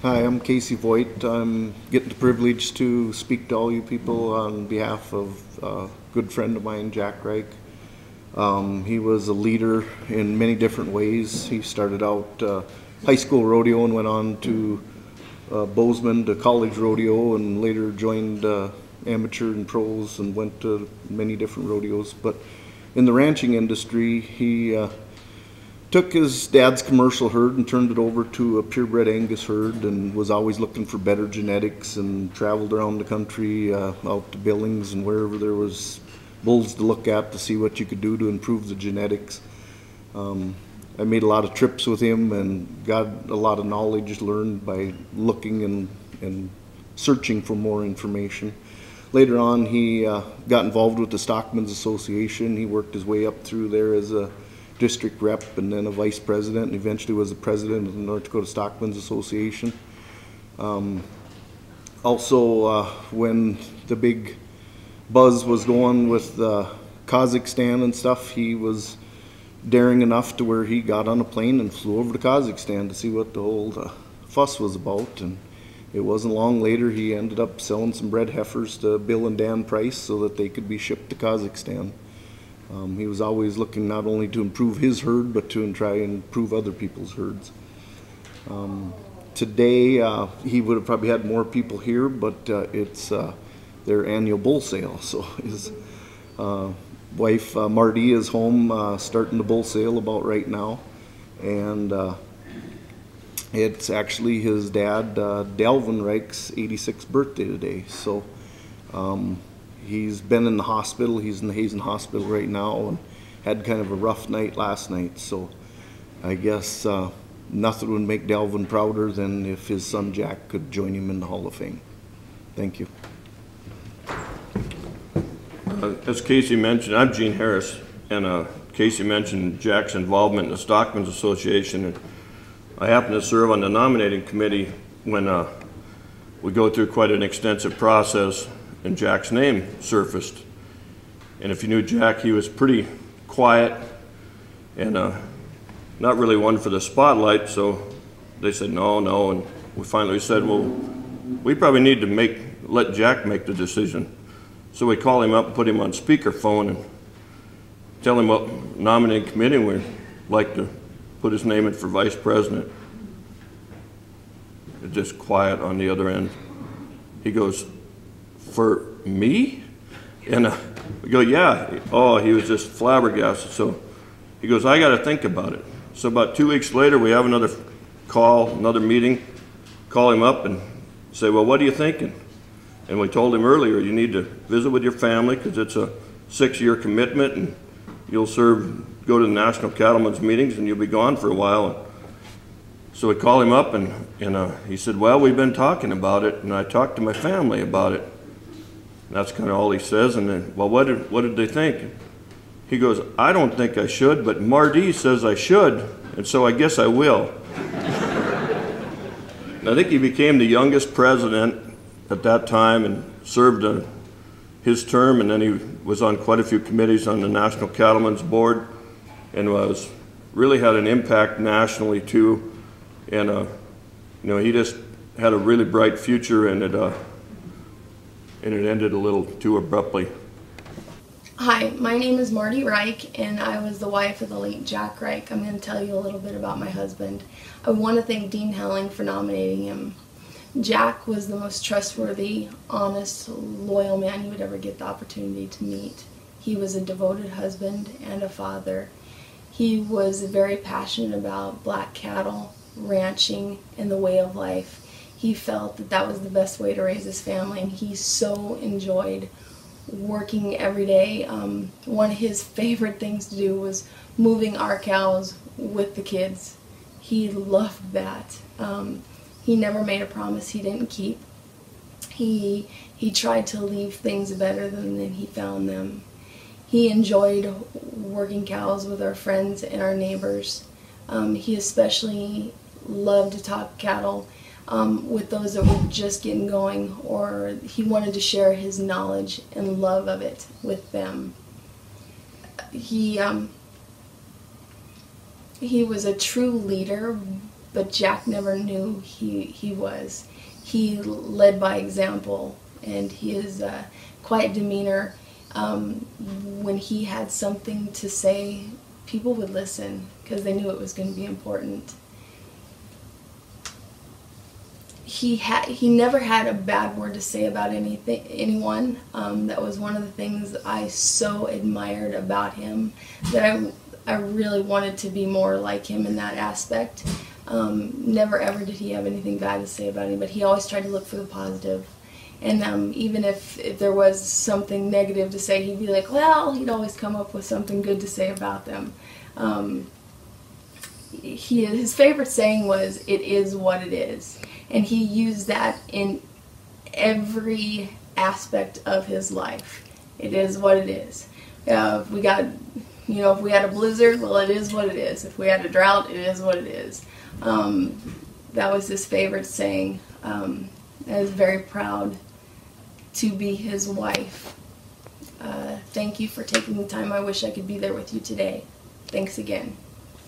Hi, I'm Casey Voigt. I'm getting the privilege to speak to all you people on behalf of a good friend of mine, Jack Reich. He was a leader in many different ways. He started out high school rodeo and went on to Bozeman to college rodeo, and later joined amateur and pros and went to many different rodeos. But in the ranching industry, he took his dad's commercial herd and turned it over to a purebred Angus herd, and was always looking for better genetics, and traveled around the country out to Billings and wherever there was bulls to look at to see what you could do to improve the genetics. I made a lot of trips with him and got a lot of knowledge learned by looking and searching for more information. Later on, he got involved with the Stockmen's Association. He worked his way up through there as a district rep and then a vice president, and eventually was the president of the North Dakota Stockmen's Association. Also, when the big buzz was going with Kazakhstan and stuff, he was daring enough to where he got on a plane and flew over to Kazakhstan to see what the whole fuss was about. And it wasn't long later he ended up selling some bred heifers to Bill and Dan Price so that they could be shipped to Kazakhstan. He was always looking not only to improve his herd, but to try and improve other people's herds. Today, he would have probably had more people here, but it's their annual bull sale. So his wife, Marty, is home starting the bull sale about right now. And it's actually his dad, Dalvin Reich's 86th birthday today. So he's been in the hospital. He's in the Hazen Hospital right now and had kind of a rough night last night. So I guess nothing would make Dalvin prouder than if his son Jack could join him in the Hall of Fame. Thank you. As Casey mentioned, I'm Gene Harris, and Casey mentioned Jack's involvement in the Stockmen's Association. And I happen to serve on the nominating committee when we go through quite an extensive process, and Jack's name surfaced. And if you knew Jack, he was pretty quiet and not really one for the spotlight, so they said no, and we finally said, well, we probably need to let Jack make the decision. So we call him up and put him on speakerphone and tell him what nominating committee we'd like to put his name in for vice president. It's just quiet on the other end. He goes, "For me?" And we go, "Yeah." Oh, he was just flabbergasted. So he goes, "I got to think about it." So about 2 weeks later, we have another call, another meeting, call him up and say, "Well, what are you thinking?" And we told him earlier, you need to visit with your family because it's a 6-year commitment, and you'll go to the National Cattlemen's meetings, and you'll be gone for a while. And so we called him up, and he said, "Well, we've been talking about it, and I talked to my family about it." And that's kind of all he says. And then, "Well, what did they think?" He goes, "I don't think I should, but Marty says I should, and so I guess I will." And I think he became the youngest president at that time and served his term, and then he was on quite a few committees on the National Cattlemen's Board, and really had an impact nationally too. And he just had a really bright future, and it ended a little too abruptly. Hi, my name is Marty Reich, and I was the wife of the late Jack Reich. I'm going to tell you a little bit about my husband. I want to thank Dean Helling for nominating him. Jack was the most trustworthy, honest, loyal man you would ever get the opportunity to meet. He was a devoted husband and a father. He was very passionate about black cattle, ranching, and the way of life. He felt that that was the best way to raise his family, and he so enjoyed working every day. One of his favorite things to do was moving our cows with the kids. He loved that. He never made a promise he didn't keep. He tried to leave things better than he found them. He enjoyed working cows with our friends and our neighbors. He especially loved to talk cattle with those that were just getting going, or he wanted to share his knowledge and love of it with them. He was a true leader, but Jack never knew he was. He led by example, and his quiet demeanor, when he had something to say, people would listen because they knew it was going to be important. He never had a bad word to say about anyone. That was one of the things I so admired about him, that I really wanted to be more like him in that aspect. Never ever did he have anything bad to say about anybody. He always tried to look for the positive. And even if there was something negative to say, he'd be like, well, he'd always come up with something good to say about them. His favorite saying was, "It is what it is." And he used that in every aspect of his life. It is what it is. If we got, if we had a blizzard, well, it is what it is. If we had a drought, it is what it is. That was his favorite saying. I was very proud to be his wife. Thank you for taking the time. I wish I could be there with you today. Thanks again.